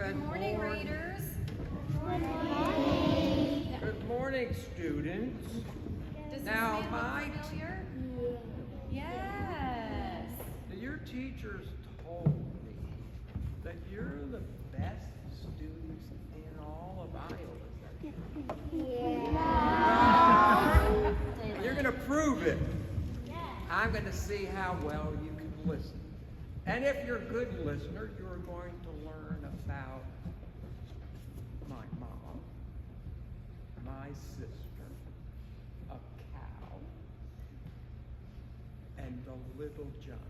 Good morning, readers. Good morning. Good morning, students. Does Now, this man look familiar? Yes. Your teachers told me that you're the best students in all of Iowa. Yeah. You're going to prove it. I'm going to see how well you can listen. And if you're a good listener, you're going to learn about my mom, my sister, a cow, and the little giant.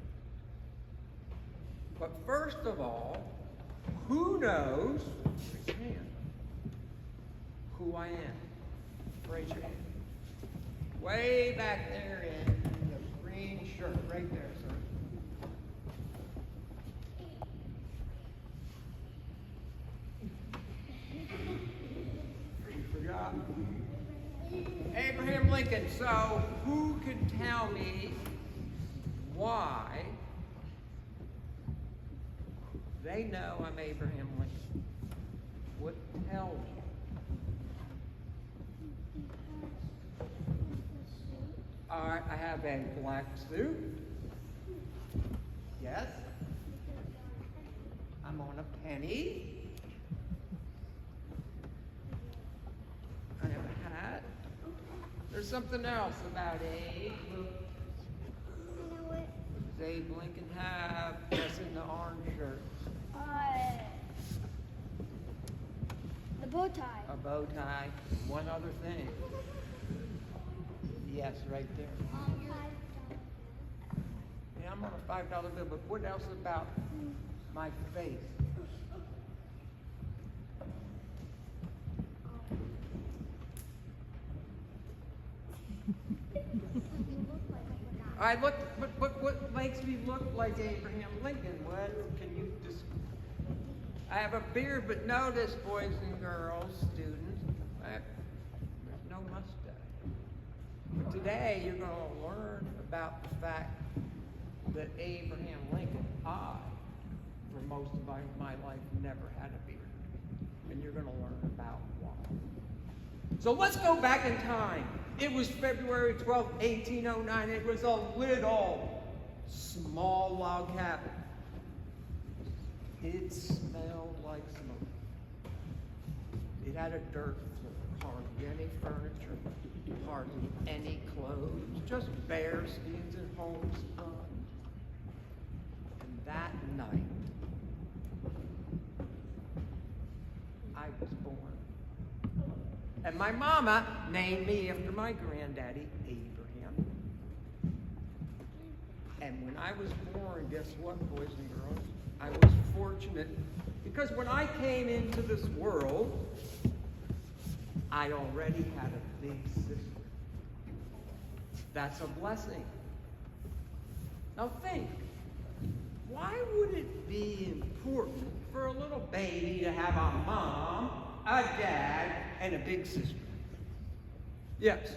But first of all, who knows, raise your hand, who I am? Raise your hand. Way back there in the green shirt, right there, sir. You forgot. Abraham Lincoln. So who can tell me why they know I'm Abraham Lincoln? What tells you? All right, I have a black suit. Yes. I'm on a penny. I have a hat. There's something else about Abe. Does Abe Lincoln have? Yes, in the orange shirt. The bow tie. A bow tie. One other thing. Yes, right there. Yeah, I'm on a $5 bill, but what else about my face? I look, but what makes me look like Abraham Lincoln? What can you just? I have a beard, but notice, boys and girls, students, there's no mustache. But today you're going to learn about the fact that Abraham Lincoln, for most of my life, never had a beard. And you're going to learn about why. So let's go back in time. It was February 12, 1809. It was a little, small log cabin. It smelled like smoke. It had a dirt floor, hardly any furniture, hardly any clothes, just bear skins and homespun. And that night, I was born. And my mama named me after my granddaddy, Abraham. And when I was born, guess what, boys and girls? I was fortunate because when I came into this world, I already had a big sister. That's a blessing. Now think, why would it be important for a little baby to have a mom, a dad, and a big sister? Yes.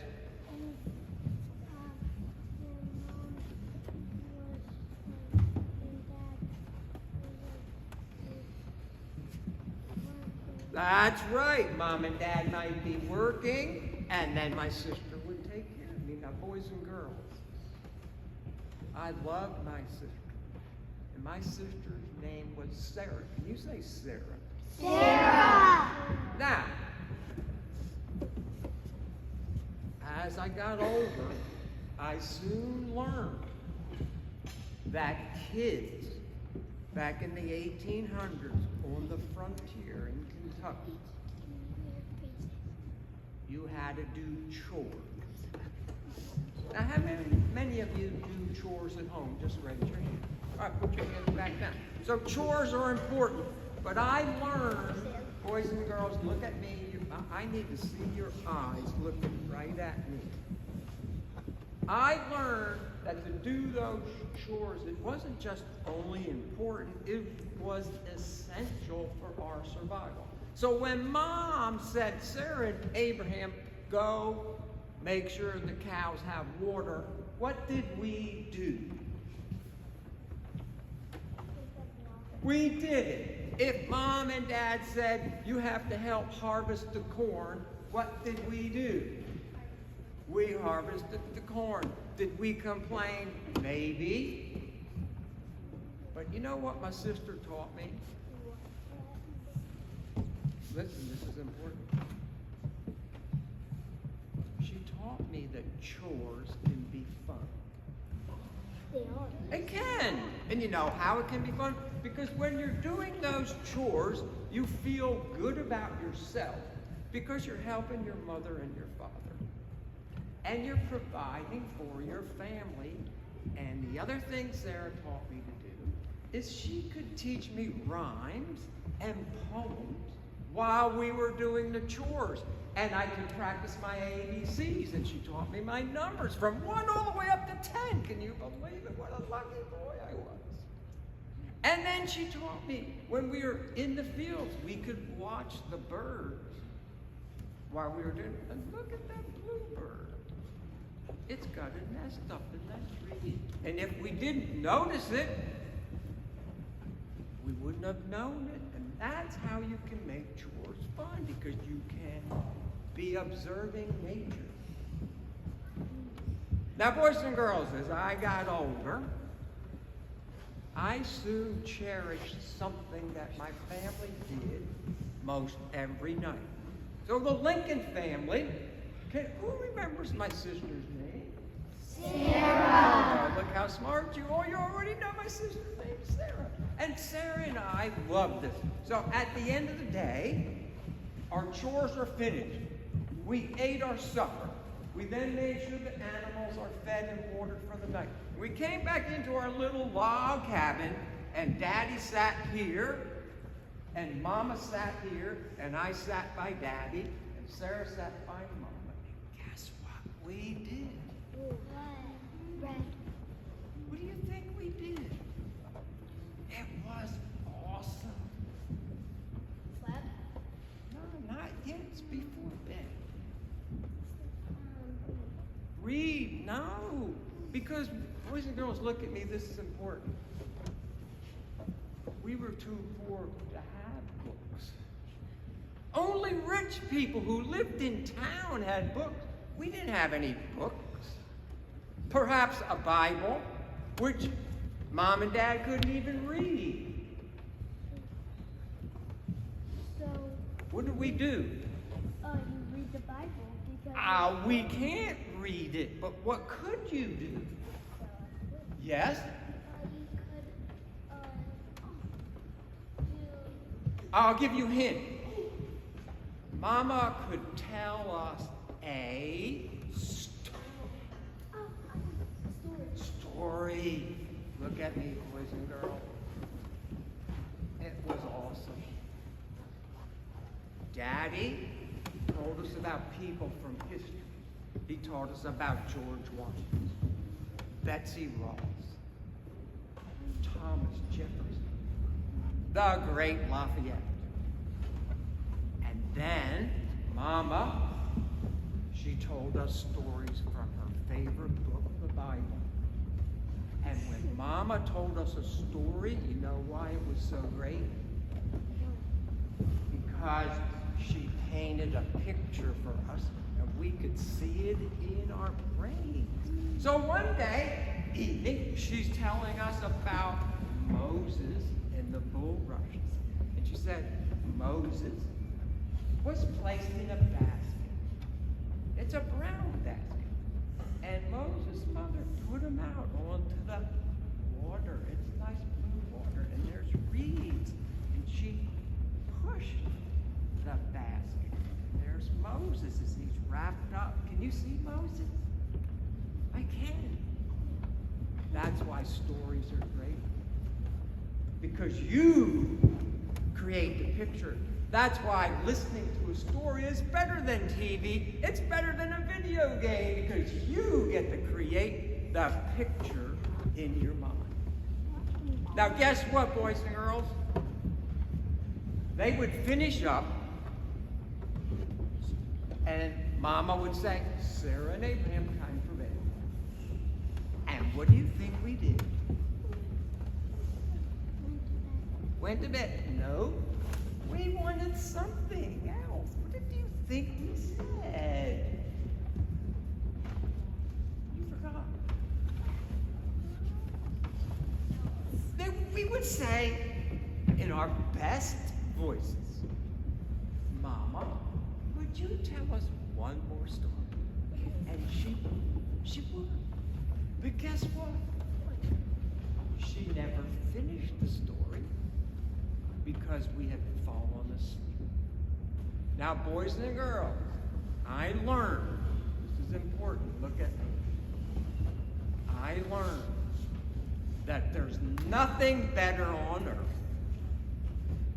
That's right. Mom and Dad might be working, and then my sister would take care of me. Now, boys and girls, I love my sister. And my sister's name was Sarah. Can you say Sarah? Sarah! Now, as I got older, I soon learned that kids back in the 1800s on the frontier in Kentucky, you had to do chores. Now, how many of you do chores at home? Just raise your hand. All right, put your hands back down. So chores are important, but I learned, boys and girls, look at me. I need to see your eyes looking right at me. I learned that to do those chores, it wasn't just only important, it was essential for our survival. So when Mom said, Sarah and Abraham, go make sure the cows have water, what did we do? We did it. If Mom and Dad said, you have to help harvest the corn, what did we do? We harvested the corn. Did we complain? Maybe. But you know what my sister taught me? Listen, this is important. She taught me that chores can be fun. They are. It can. And you know how it can be fun? Because when you're doing those chores, you feel good about yourself because you're helping your mother and your father. And you're providing for your family. And the other thing Sarah taught me to do is she could teach me rhymes and poems while we were doing the chores. And I could practice my ABCs, and she taught me my numbers from 1 all the way up to 10. Can you believe it? What a lucky boy I was. And then she taught me when we were in the fields, we could watch the birds while we were doing it. And look at that bluebird. It's got a nest up in that tree. And if we didn't notice it, we wouldn't have known it. And that's how you can make chores fun, because you can be observing nature. Now, boys and girls, as I got older, I soon cherished something that my family did most every night. So the Lincoln family, who remembers my sister's name? Sarah. Oh, look how smart you are. You already know my sister's name is Sarah. And Sarah and I love this. So at the end of the day, our chores are finished. We ate our supper. We then made sure the animals are fed and watered for the night. We came back into our little log cabin, and Daddy sat here, and Mama sat here, and I sat by Daddy, and Sarah sat by Mama. Guess what we did? Red. What do you think we did? It was awesome. Slept. No, not yet. It's before bed. Read, no. Because, boys and girls, look at me, this is important. We were too poor to have books. Only rich people who lived in town had books. We didn't have any books. Perhaps a Bible, which Mom and Dad couldn't even read. So, What did we do? you read the Bible because. We can't read it, but what could you do? Yes? You could, I'll give you a hint. Mama could tell us a story. Look at me, boys and girls. It was awesome. Daddy told us about people from history. He taught us about George Washington, Betsy Ross, Thomas Jefferson, the great Lafayette. And then Mama, she told us stories from her favorite book, the Bible. And when Mama told us a story, you know why it was so great? Because she painted a picture for us, and we could see it in our brains. So one day, evening, she's telling us about Moses and the bulrushes. And she said, Moses was placed in a basket. It's a brown basket. And Moses' mother put him out onto the water. It's nice blue water, and there's reeds. And she pushed the basket. And there's Moses as he's wrapped up. Can you see Moses? I can. That's why stories are great. Because you create the picture. That's why listening to a story is better than TV. It's better than a video game, because you get to create the picture in your mind. Now guess what, boys and girls? They would finish up, and Mama would say, Sarah and Abraham, time for bed. And what do you think we did? went to bed. No, we wanted something else. What did you think we said? You forgot. Then we would say in our best voices, Mama, would you tell us one more story? And she would. But guess what? She never finished the story because we had fallen asleep. Now, boys and girls, I learned, this is important, look at me. I learned that there's nothing better on earth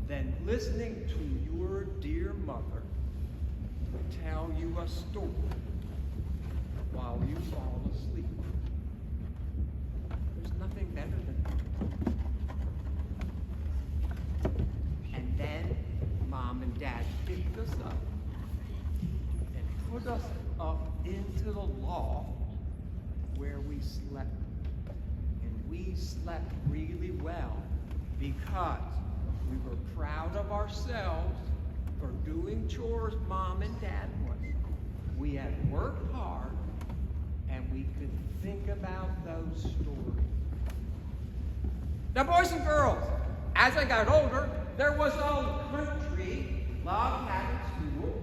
than listening to your dear mother tell you a story while you fall asleep. There's nothing better than that. And then Mom and Dad picked us up and put us up into the loft where we slept. And we slept really well because we were proud of ourselves for doing chores Mom and Dad wanted. We had worked hard and we could think about those stories. Now, boys and girls, as I got older, there was a country log cabin school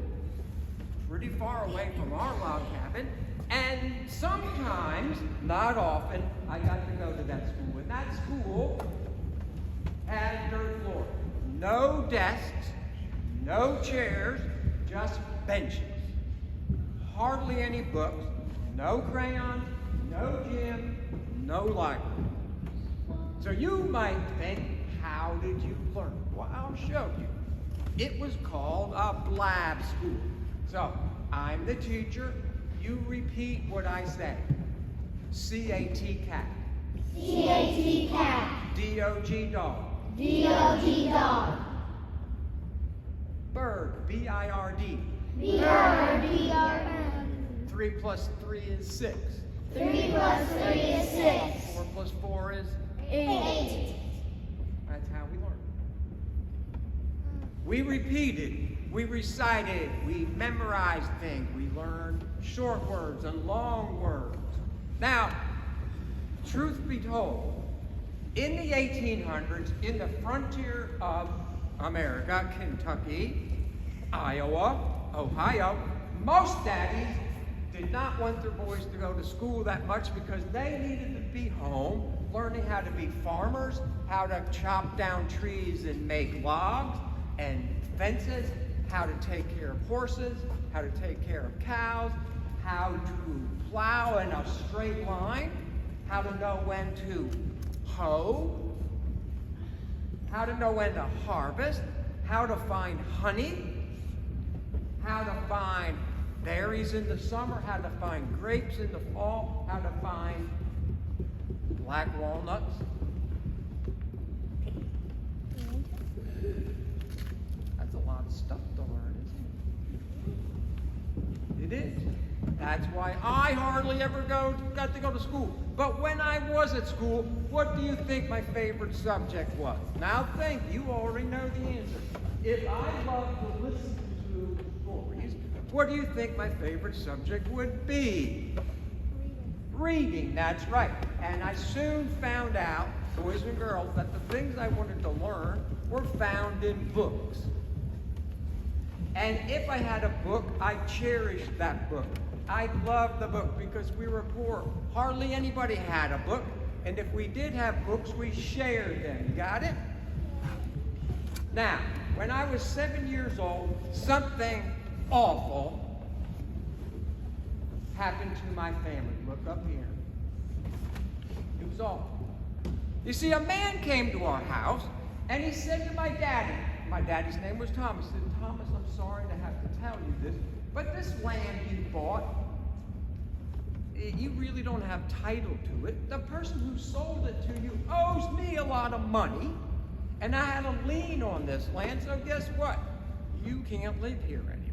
pretty far away from our log cabin, and sometimes, not often, I got to go to that school. And that school had dirt floor. No desks, no chairs, just benches. Hardly any books, no crayons, no gym, no library. So you might think, how did you learn? Well, I'll show you. It was called a blab school. So I'm the teacher. You repeat what I say. C-A-T cat. C-A-T cat. D-O-G dog. D-O-G dog. Bird. B-I-R-D. Bird. B-R-D. 3 plus 3 is 6. 3 plus 3 is 6. 4 plus 4 is 8. That's how we learn. We repeated, we recited, we memorized things, we learned short words and long words. Now, truth be told, in the 1800s, in the frontier of America, Kentucky, Iowa, Ohio, most daddies did not want their boys to go to school that much because they needed to be home learning how to be farmers, how to chop down trees and make logs and fences, how to take care of horses, how to take care of cows, how to plow in a straight line, how to know when to hoe, how to know when to harvest, how to find honey, how to find berries in the summer, how to find grapes in the fall, how to find black walnuts. That's a lot of stuff to learn, isn't it? It is. That's why I hardly ever got to go to school. But when I was at school, what do you think my favorite subject was? Now think, you already know the answer. If I love to listen to stories, what do you think my favorite subject would be? Reading, that's right. And I soon found out, boys and girls, that the things I wanted to learn were found in books. And if I had a book, I cherished that book. I loved the book because we were poor. Hardly anybody had a book. And if we did have books, we shared them. Got it? Now, when I was 7 years old, something awful happened to my family. Look up here. It was awful. You see, a man came to our house and he said to my daddy's name was Thomas, he said, Thomas, I'm sorry to have to tell you this, but this land you bought, you really don't have title to it. The person who sold it to you owes me a lot of money, and I had a lien on this land, so guess what? You can't live here anymore.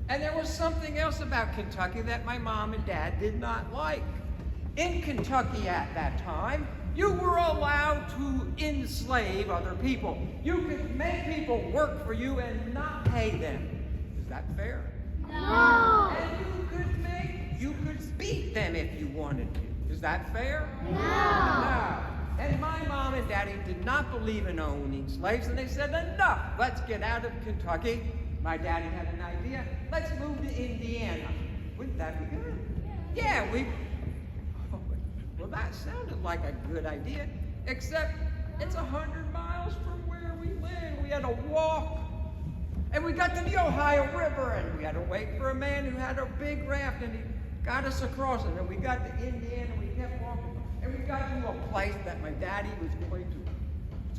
And there was something else about Kentucky that my mom and dad did not like. In Kentucky at that time, you were allowed to enslave other people. You could make people work for you and not pay them. Is that fair? No. And you could beat them if you wanted to. Is that fair? No. No. And my mom and daddy did not believe in owning slaves, and they said, enough, let's get out of Kentucky. My daddy had an idea, let's move to Indiana. Wouldn't that be good? Yeah, well, that sounded like a good idea, except it's 100 miles from where we live. We had to walk. And we got to the Ohio River, and we had to wait for a man who had a big raft, and he got us across it. And we got to Indiana, and we kept walking, and we got to a place that my daddy was going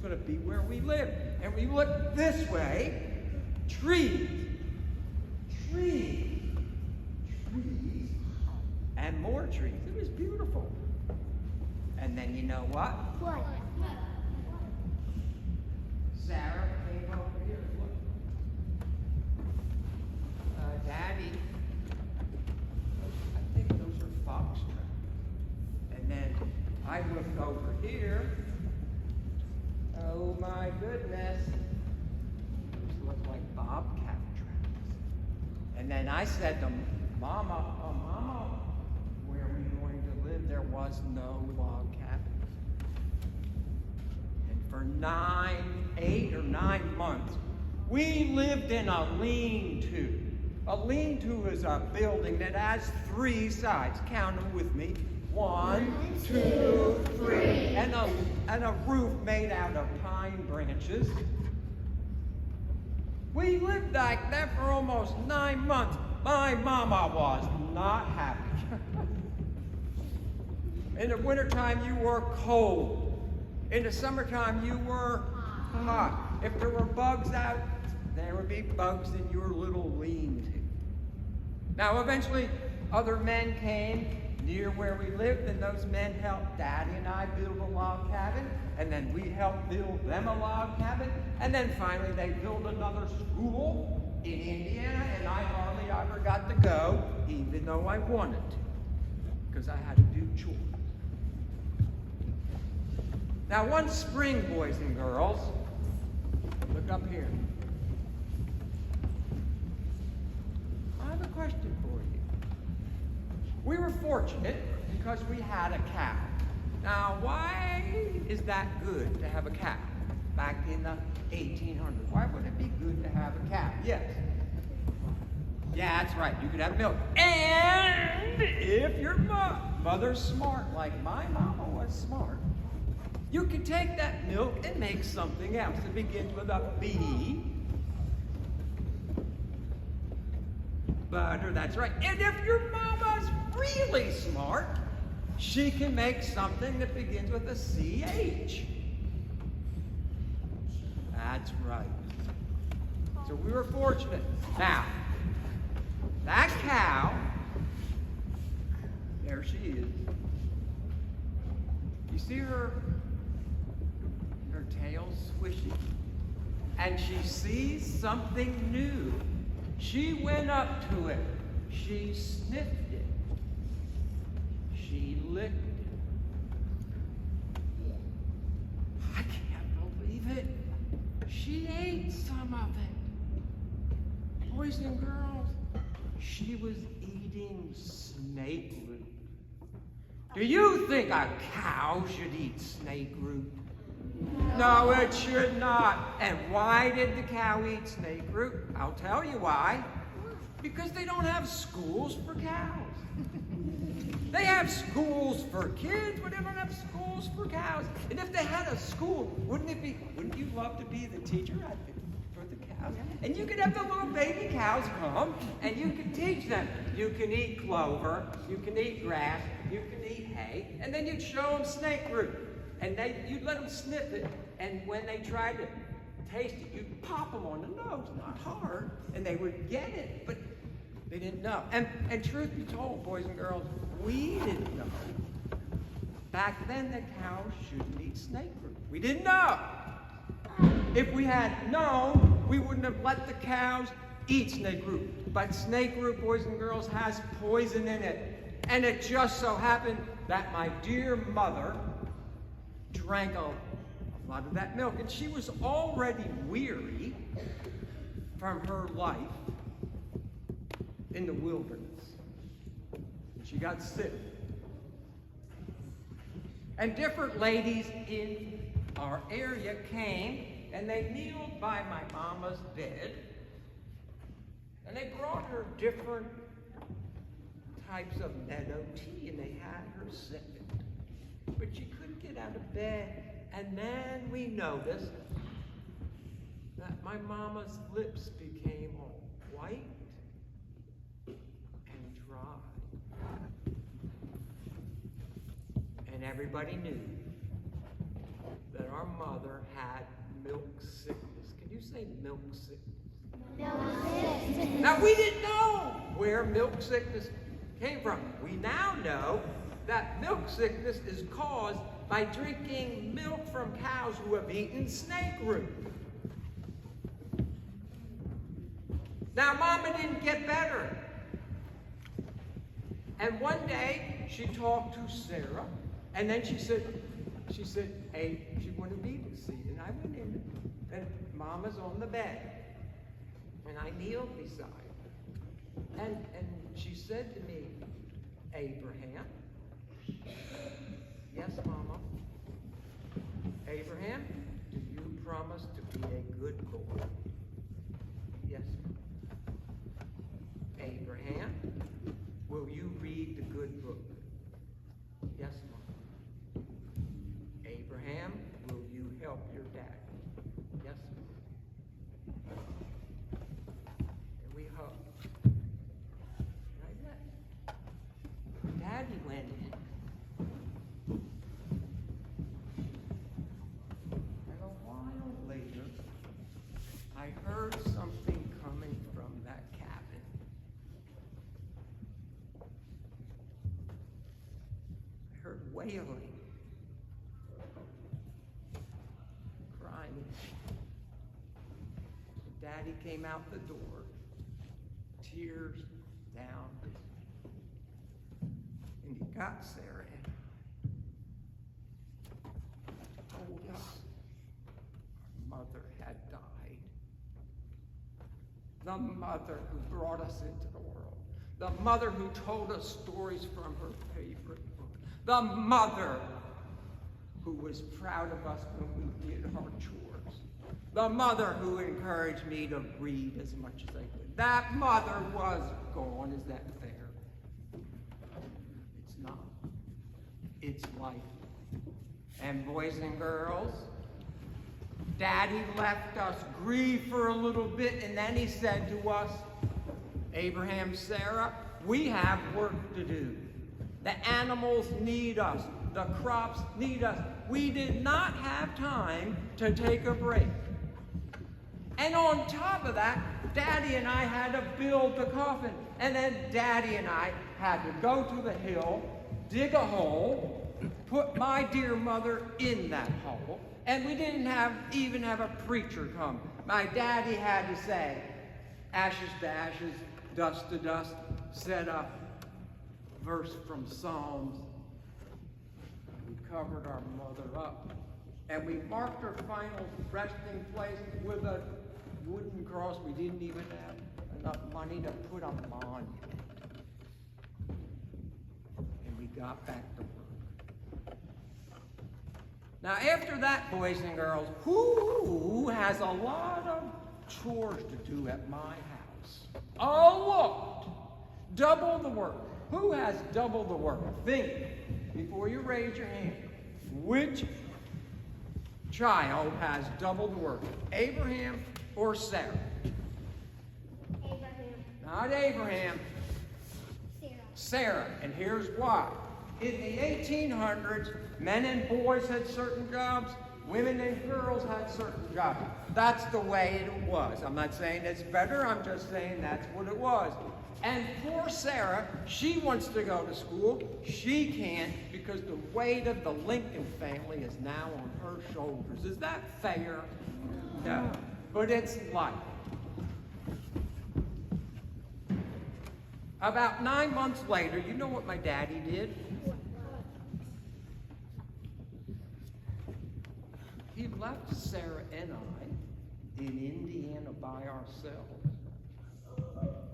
to be where we lived. And we looked this way, trees, and more trees. It was beautiful. And then you know what? What? Sarah came over here and looked. Daddy, I think those are fox tracks. And then I looked over here. Oh my goodness. Those look like bobcat tracks. And then I said to Mama, Mama, where are we going to live? There was no log cabins. And for 8 or 9 months, we lived in a lean-to. A lean-to is a building that has 3 sides. Count them with me. 1, 2, 3. And a roof made out of pine branches. We lived like that for almost 9 months. My mama was not happy. In the wintertime, you were cold. In the summertime, you were hot. If there were bugs out, there would be bugs in your little lean-to. Now, eventually, other men came near where we lived, and those men helped Daddy and I build a log cabin, and then we helped build them a log cabin, and then finally they built another school in Indiana, and I hardly ever got to go, even though I wanted to, because I had to do chores. Now, one spring, boys and girls, look up here. I have a question for you. We were fortunate because we had a cow. Now, why is that good to have a cow back in the 1800s? Why would it be good to have a cow? Yes. Yeah, that's right. You could have milk. And if your mother's smart, like my mama was smart, you could take that milk and make something else. It begins with a B. Butter, that's right. And if your mama's really smart, she can make something that begins with a CH. That's right. So we were fortunate. Now, that cow, there she is. You see her tail swishy? And she sees something new. She went up to it. She sniffed it. She licked it. I can't believe it. She ate some of it. Boys and girls, she was eating snakeroot. Do you think a cow should eat snakeroot? No, it should not. And why did the cow eat snakeroot? I'll tell you why. Because they don't have schools for cows. They have schools for kids, but they don't have schools for cows. And if they had a school, wouldn't you love to be the teacher for the cows? And you could have the little baby cows come, and you could teach them. You can eat clover, you can eat grass, you can eat hay, and then you'd show them snakeroot. And you'd let them sniff it, and when they tried to taste it, you'd pop them on the nose, not hard, and they would get it, but they didn't know. And truth be told, boys and girls, we didn't know. Back then, the cows shouldn't eat snakeroot. We didn't know. If we had known, we wouldn't have let the cows eat snakeroot. But snakeroot, boys and girls, has poison in it. And it just so happened that my dear mother drank a a lot of that milk. And she was already weary from her life in the wilderness. And she got sick. And different ladies in our area came and they kneeled by my mama's bed and they brought her different types of meadow tea and they had her sip it. But she couldn't get out of bed. And then we noticed that my mama's lips became all white and dry. And everybody knew that our mother had milk sickness. Can you say milk sickness? Milk sickness. Now, we didn't know where milk sickness came from. We now know that milk sickness is caused by drinking milk from cows who have eaten snakeroot. Now, Mama didn't get better. And one day, she talked to Sarah, and then she said, hey, she wanted me to see it. And I went in, and Mama's on the bed. And I kneeled beside her. And she said to me, Abraham? Yes, Mama. Abraham, do you promise to be a good boy? Yes, Mama. Abraham, will you read the good book? Yes, Mama. Abraham, will you help your dad? Yes, Mama. And we hugged. Daddy went in. And a while later, I heard something coming from that cabin. I heard wailing, crying. Daddy came out the door, tears down. And he got Sarah and told us our mother had died. The mother who brought us into the world. The mother who told us stories from her favorite book. The mother who was proud of us when we did our chores. The mother who encouraged me to read as much as I could. That mother was gone. Is that fair? It's life. And boys and girls, Daddy left us grieve for a little bit, and then he said to us, Abraham, Sarah, we have work to do. The animals need us. The crops need us. We did not have time to take a break. And on top of that, Daddy and I had to build the coffin. And then Daddy and I had to go to the hill, dig a hole, put my dear mother in that hole, and we didn't even have a preacher come. My daddy had to say, ashes to ashes, dust to dust, set up verse from Psalms. We covered our mother up, and we marked her final resting place with a wooden cross. We didn't even have enough money to put a monument. And we got back to work. Now, after that, boys and girls, who has a lot of chores to do at my house? A lot. Double the work. Who has double the work? Think, before you raise your hand, which child has double the work? Abraham or Sarah? Abraham. Not Abraham. Sarah. Sarah, and here's why. In the 1800s, men and boys had certain jobs, women and girls had certain jobs. That's the way it was. I'm not saying it's better, I'm just saying that's what it was. And poor Sarah, she wants to go to school. She can't because the weight of the Lincoln family is now on her shoulders. Is that fair? No. But it's life. About 9 months later, you know what my daddy did? He left Sarah and I in Indiana by ourselves.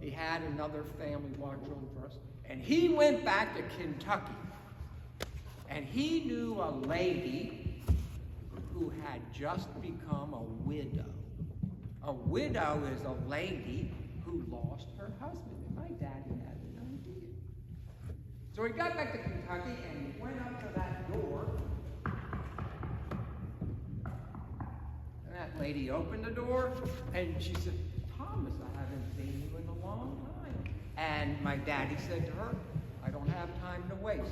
He had another family watch over us, and he went back to Kentucky. And he knew a lady who had just become a widow. A widow is a lady who lost her husband, and my daddy had an idea. So he got back to Kentucky and he went up to that door. And that lady opened the door and she said, "Thomas, I haven't seen you in a long time." And my daddy said to her, "I don't have time to waste.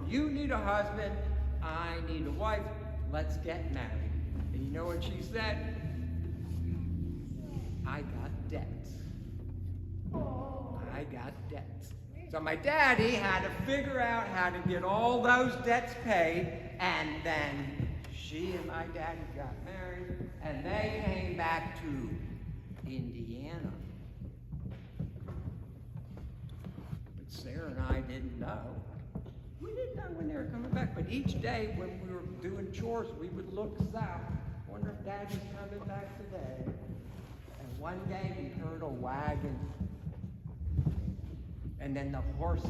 You need a husband, I need a wife, let's get married." And you know what she said? "I got debts. I got debts." So my daddy had to figure out how to get all those debts paid, and then she and my daddy got married, and they came back to Indiana. But Sarah and I didn't know. We didn't know when they were coming back, but each day when we were doing chores, we would look south, wonder if Daddy's coming back today. And one day we heard a wagon, and then the horses.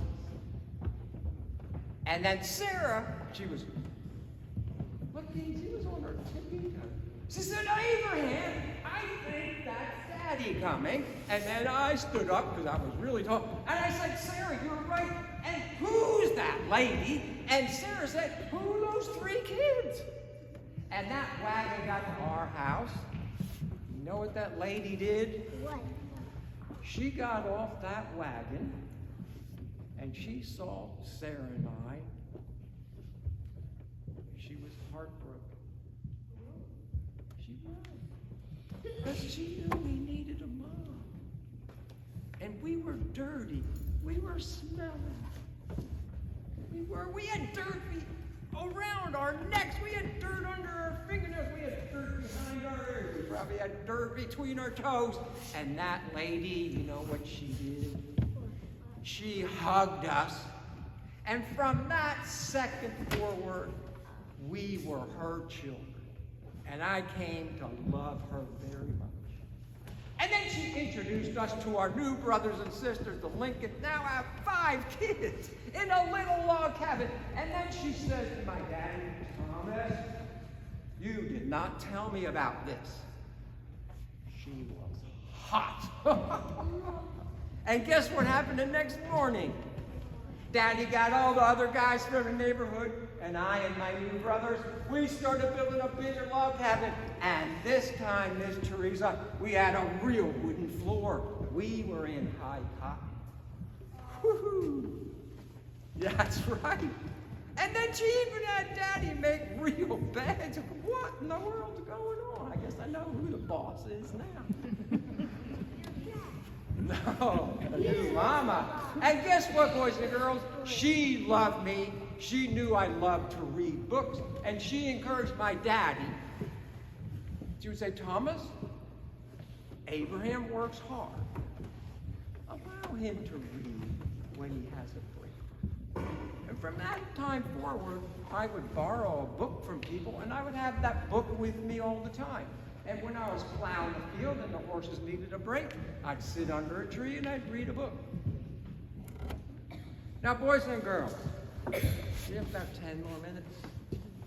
And then Sarah, she was looking, she was on her tippy toe. She said, "Abraham, I think that's Daddy coming." And then I stood up, because I was really tall, and I said, "Sarah, you're right. And who's that lady?" And Sarah said, "Who are those three kids?" And that wagon got to our house. You know what that lady did? What? She got off that wagon, and she saw Sarah and I. She was heartbroken. She was. Because she knew we needed a mom. And we were dirty. We were smelling. We had dirt around our necks. We had dirt under our fingernails. We had dirt behind our ears. We probably had dirt between our toes. And that lady, you know what she did? She hugged us. And from that second forward, we were her children. And I came to love her very much. And then she introduced us to our new brothers and sisters, the Lincolns. Now have 5 kids in a little log cabin. And then she said to my daddy, "Thomas, you did not tell me about this." She was hot. And guess what happened the next morning? Daddy got all the other guys from the neighborhood, and I and my new brothers, we started building a bigger log cabin. And this time, Miss Teresa, we had a real wooden floor. We were in high cotton. Woohoo! Yeah, that's right. And then she even had Daddy make real beds. What in the world's going on? I guess I know who the boss is now. No, new Mama. And guess what, boys and girls? She loved me. She knew I loved to read books, and she encouraged my daddy. She would say, "Thomas, Abraham works hard. Allow him to read when he has a break." And from that time forward, I would borrow a book from people, and I would have that book with me all the time. And when I was plowing the field and the horses needed a break, I'd sit under a tree and I'd read a book. Now, boys and girls, we have about 10 more minutes.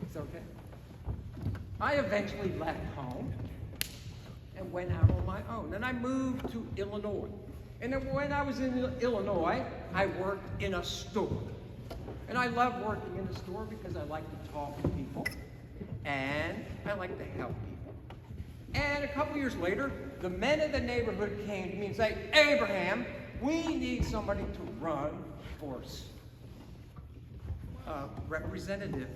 It's okay. I eventually left home and went out on my own. And I moved to Illinois. And then when I was in Illinois, I worked in a store. And I love working in a store because I like to talk to people and I like to help people. And a couple years later, the men in the neighborhood came to me and said, "Abraham, we need somebody to run for representative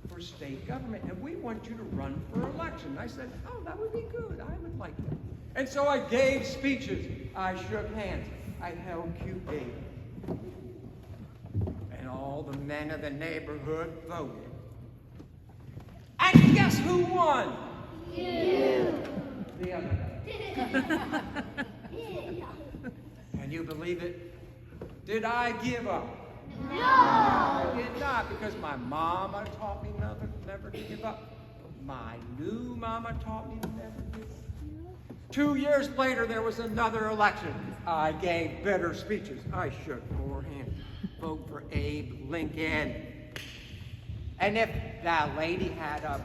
for state government, and we want you to run for election." I said, "Oh, that would be good. I would like that." And so I gave speeches. I shook hands. I held cute baby. And all the men of the neighborhood voted. And guess who won? You. The other guy. Can you believe it? Did I give up? No. I did not, because my mama taught me never to give up. My new mama taught me to never give up. 2 years later, there was another election. I gave bitter speeches. I shook four hands. Vote for Abe Lincoln. And if that lady had a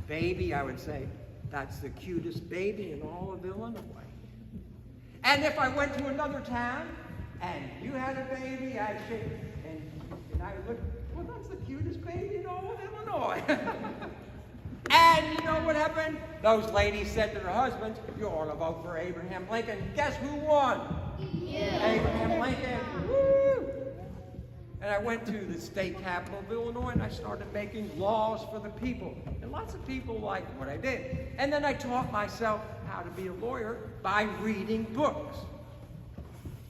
baby, I would say, that's the cutest baby in all of Illinois. And if I went to another town and you had a baby, I'd say, and I would look, well, that's the cutest baby in all of Illinois. And you know what happened? Those ladies said to their husbands, you ought to vote for Abraham Lincoln. Guess who won? You. Abraham Lincoln. Woo! And I went to the state capital of Illinois and I started making laws for the people. And lots of people liked what I did. And then I taught myself how to be a lawyer by reading books.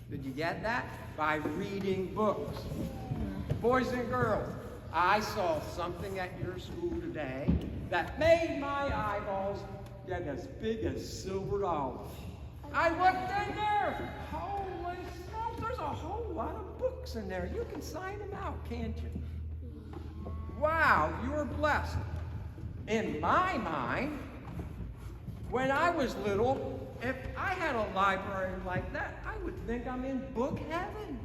Did you get that? By reading books. Boys and girls, I saw something at your school today that made my eyeballs get as big as silver dollars. I looked in there. Holy smoke, there's a whole lot of books in there. You can sign them out, can't you? Wow, you're blessed. In my mind, when I was little, if I had a library like that, I would think I'm in book heaven.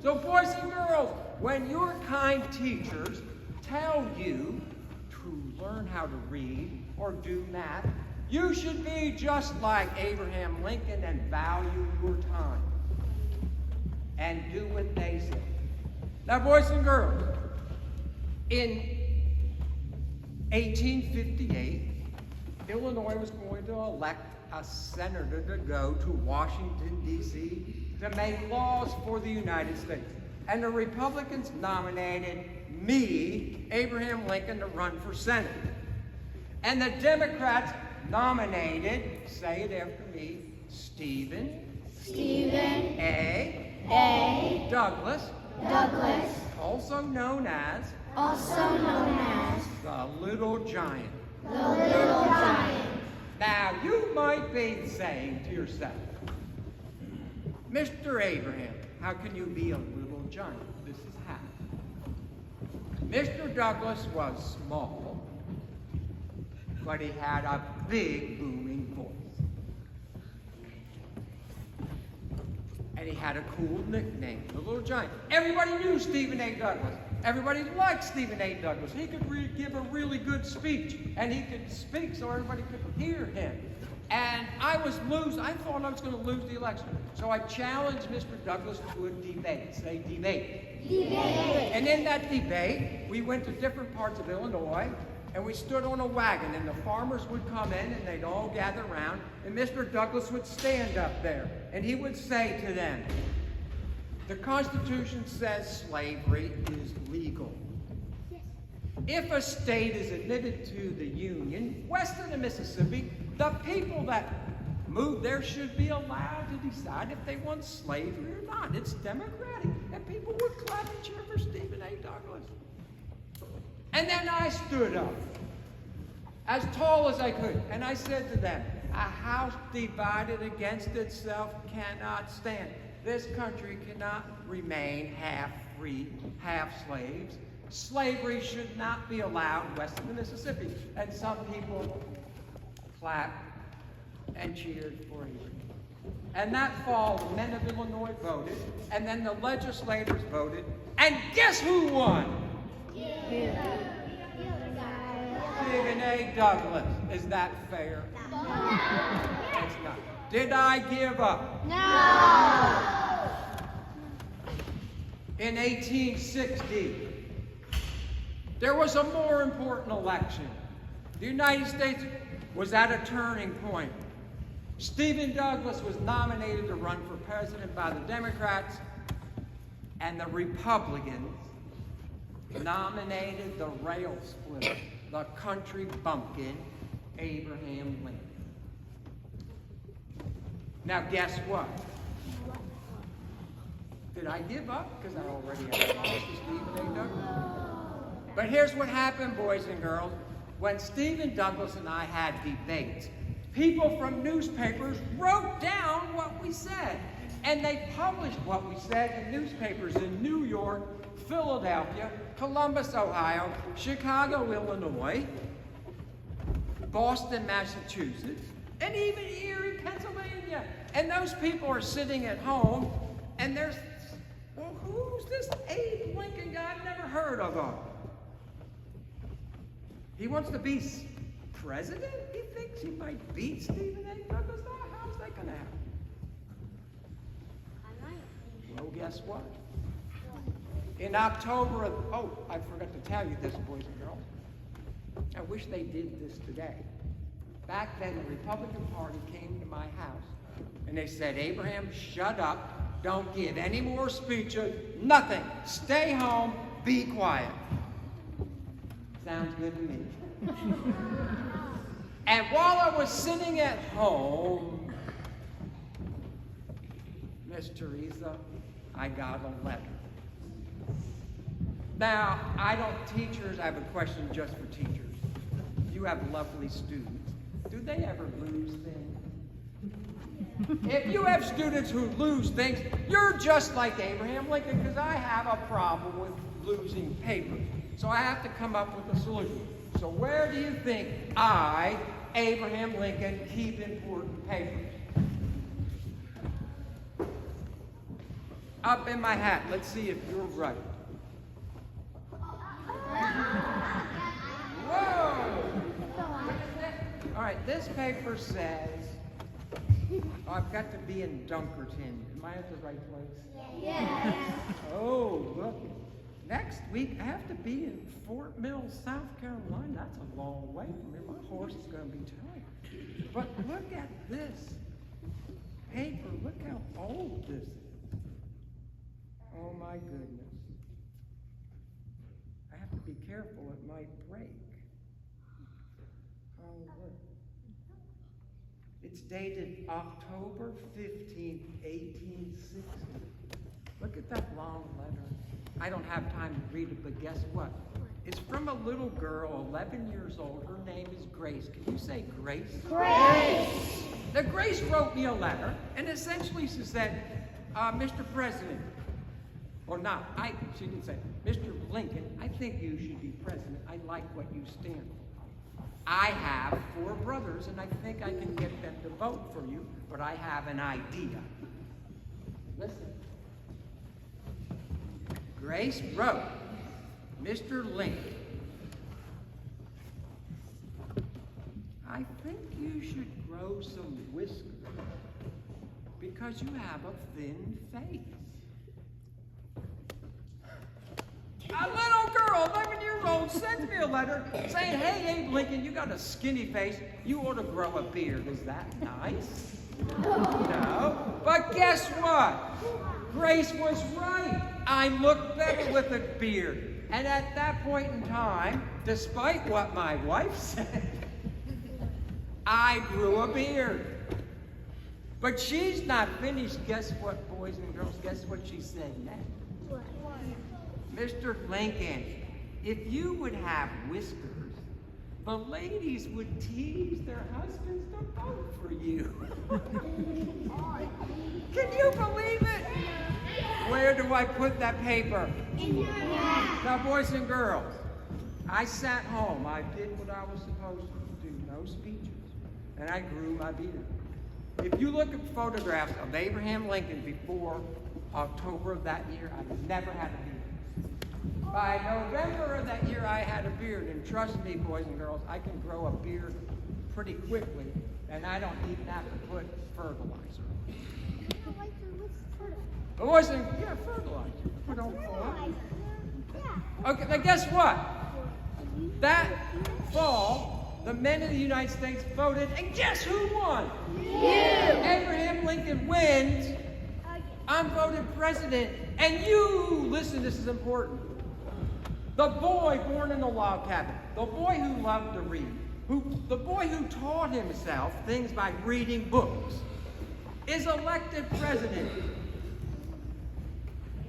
So boys and girls, when your kind teachers tell you to learn how to read or do math, you should be just like Abraham Lincoln and value your time and do what they say. Now, boys and girls, in 1858, Illinois was going to elect a senator to go to Washington, D.C. to make laws for the United States. And the Republicans nominated me, Abraham Lincoln, to run for Senate. And the Democrats nominated, say it after me, Stephen A. Douglas, also known as the Little Giant. Now, you might be saying to yourself, Mr. Abraham, how can you be a little giant? This is how. Mr. Douglas was small, but he had a big, booming voice. And he had a cool nickname, the Little Giant. Everybody knew Stephen A. Douglas. Everybody liked Stephen A. Douglas. He could give a really good speech, and he could speak so everybody could hear him. And I thought I was going to lose the election. So I challenged Mr. Douglas to a debate. Say debate. Debate. And in that debate, we went to different parts of Illinois, and we stood on a wagon, and the farmers would come in, and they'd all gather around, and Mr. Douglas would stand up there, and he would say to them, the Constitution says slavery is legal. If a state is admitted to the Union, west of the Mississippi, the people that move there should be allowed to decide if they want slavery or not. It's democratic. And people would clap and cheer for Stephen A. Douglas. And then I stood up, as tall as I could, and I said to them, a house divided against itself cannot stand. This country cannot remain half free, half slaves. Slavery should not be allowed west of the Mississippi. And some people clapped and cheered for Abraham. And that fall, the men of Illinois voted, and then the legislators voted, and guess who won? Stephen A. Douglas. Is that fair? No. It's not. Did I give up? No. In 1860, there was a more important election. The United States was at a turning point. Stephen Douglas was nominated to run for president by the Democrats, and the Republicans nominated the rail splitter, the country bumpkin, Abraham Lincoln. Now guess what? Did I give up? Because I already had lost to Stephen A. Douglas. But here's what happened, boys and girls. When Stephen Douglas and I had debates, people from newspapers wrote down what we said. And they published what we said in newspapers in New York, Philadelphia, Columbus, Ohio, Chicago, Illinois, Boston, Massachusetts, and even Erie, Pennsylvania. And those people are sitting at home, and there's, well, who's this Abe Lincoln guy? I've never heard of him. He wants to be president? He thinks he might beat Stephen A. Douglas? How's that going to happen? Well, guess what? In October of, oh, I forgot to tell you this, boys and girls. I wish they did this today. Back then, the Republican Party came to my house, and they said, Abraham, shut up. Don't give any more speeches. Nothing. Stay home. Be quiet. Sounds good to me. And while I was sitting at home, Miss Teresa, I got a letter. Now, teachers, I have a question just for teachers. You have lovely students. Do they ever lose things? If you have students who lose things, you're just like Abraham Lincoln, because I have a problem with losing paper. So I have to come up with a solution. So where do you think I, Abraham Lincoln, keep important papers? Up in my hat. Let's see if you're right. Whoa! All right, this paper says, oh, I've got to be in Dunkerton. Am I at the right place? Yes. Oh, look. Next week, I have to be in Fort Mill, South Carolina. That's a long way from here. My horse is going to be tired. But look at this paper. Look how old this is. Oh, my goodness. I have to be careful. It might break. Oh, look. It's dated October 15th, 1860. Look at that long letter. I don't have time to read it, but guess what? It's from a little girl, 11 years old. Her name is Grace. Can you say Grace? Grace. Now, Grace wrote me a letter, and essentially she said, Mr. President, or not, she didn't say, Mr. Lincoln, I think you should be president. I like what you stand for. I have 4 brothers, and I think I can get them to vote for you, but I have an idea. Listen. Grace wrote, Mr. Lincoln, I think you should grow some whiskers because you have a thin face. A little girl, 11 years old, sends me a letter saying, hey, Abe Lincoln, you got a skinny face. You ought to grow a beard. Is that nice? No. But guess what? Grace was right. I look better with a beard. And at that point in time, despite what my wife said, I grew a beard. But she's not finished. Guess what, boys and girls? Guess what she said next? What? Mr. Lincoln, if you would have whiskers, the ladies would tease their husbands to vote for you. Can you believe it? Where do I put that paper? In your hat. Now, boys and girls, I sat home. I did what I was supposed to do, no speeches, and I grew my beard. If you look at photographs of Abraham Lincoln before October of that year, I never had a beard. By November of that year, I had a beard, and trust me, boys and girls, I can grow a beard pretty quickly, and I don't even have to put fertilizer. Fertilizer. Put on fertilizer. Okay, now guess what? That fall, the men of the United States voted, and guess who won? You. Abraham Lincoln wins. I'm voted president, and you, listen, this is important. The boy born in a log cabin, the boy who loved to read, the boy who taught himself things by reading books, is elected president.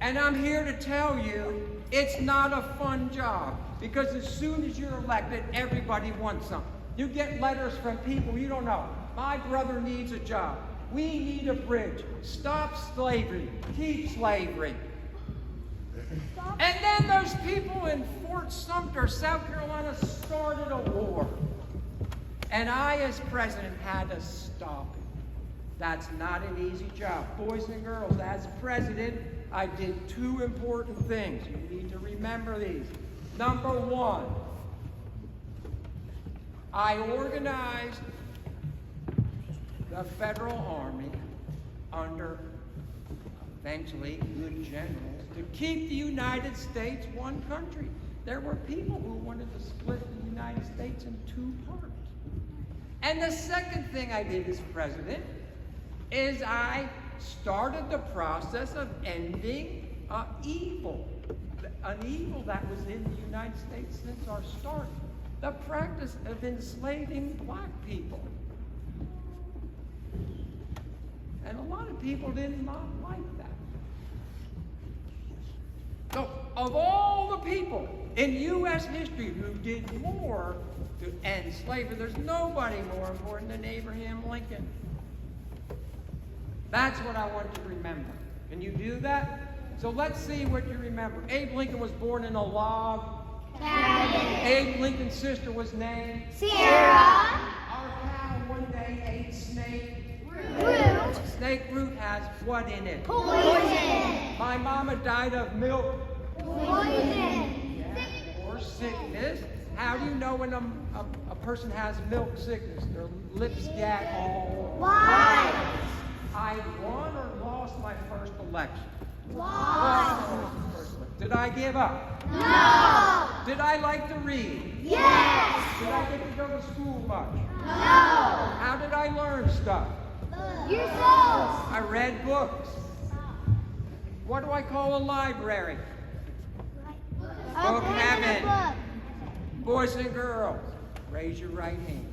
And I'm here to tell you, it's not a fun job, because as soon as you're elected, everybody wants something. You get letters from people you don't know. My brother needs a job. We need a bridge. Stop slavery. Keep slavery. And then those people in Fort Sumter, South Carolina, started a war. And I, as president, had to stop it. That's not an easy job. Boys and girls, as president, I did two important things. You need to remember these. Number one, I organized the Federal Army under eventually good generals to keep the United States one country. There were people who wanted to split the United States in two parts. And the second thing I did as president is I started the process of ending evil, an evil that was in the United States since our start, the practice of enslaving black people. And a lot of people did not like that. So, of all the people in U.S. history who did more to end slavery, there's nobody more important than Abraham Lincoln. That's what I want you to remember. Can you do that? So let's see what you remember. Abe Lincoln was born in a log cabin. Abe Lincoln's sister was named Sarah. Our cow one day ate snakeroot. Snakeroot has what in it? Poison. My mama died of milk Poison. or sickness. How do you know when a person has milk sickness? Their lips get all Why? I won or lost my first election? Why? Did I give up? No. Did I like to read? Yes. Did I get to go to school much? No. How did I learn stuff? Yourself. I read books. What do I call a library? Book heaven. Boys and girls, raise your right hand.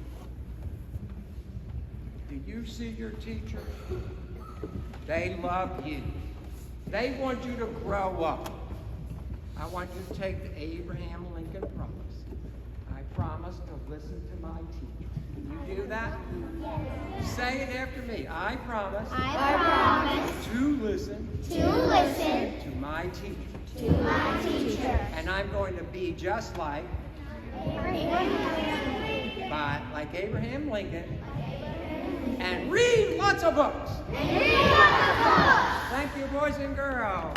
Do you see your teacher? They love you. They want you to grow up. I want you to take the Abraham Lincoln promise. I promise to listen to my teacher. Can you do that? Yes. Say it after me. I promise I promise to listen to my teacher. to my teacher. And I'm going to be just like Abraham Lincoln. And read lots of books. Thank you, boys and girls.